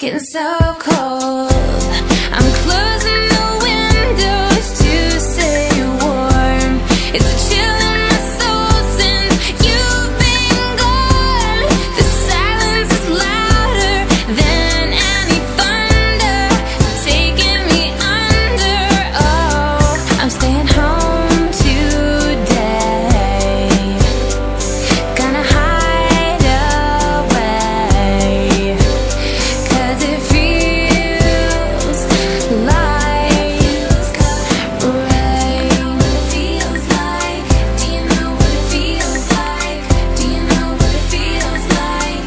getting so cold. I'm closing the windows to stay warm. It's a chill in my soul since you've been gone. The silence is louder than any thunder, taking me under. Oh, I'm staying home today. Gonna hide away, 'cause it feels like rain. Feels like, do you know what it feels like? Do you know what it feels like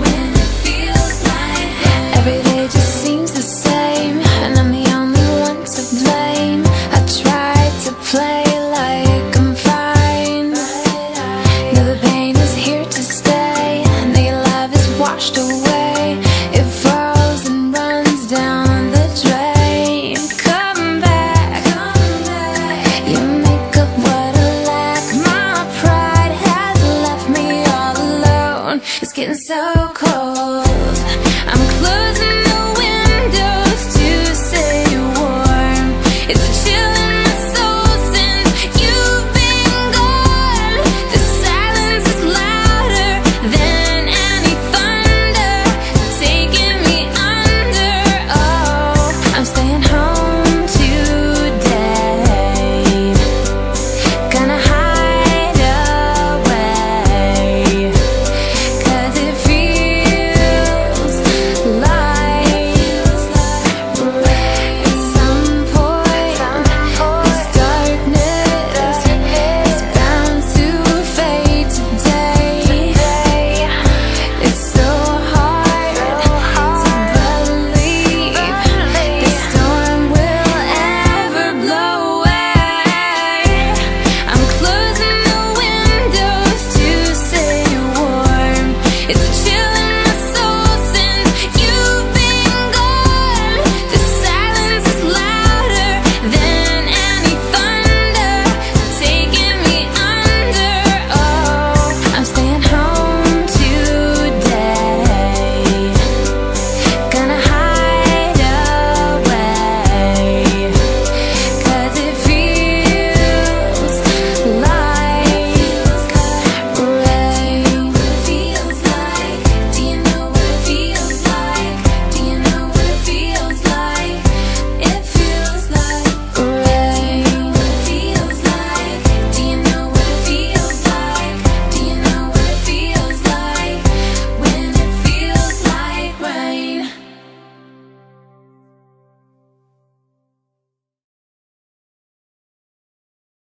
when it feels like rain? Every day just seems the same, and I'm the only one to blame. I tried to play like I'm fine. Now the pain is here to stay, and the love is washed away. It falls and runs down the drain. Come back, you make up what I lack. My pride has left me all alone. It's getting so cold. I'm closing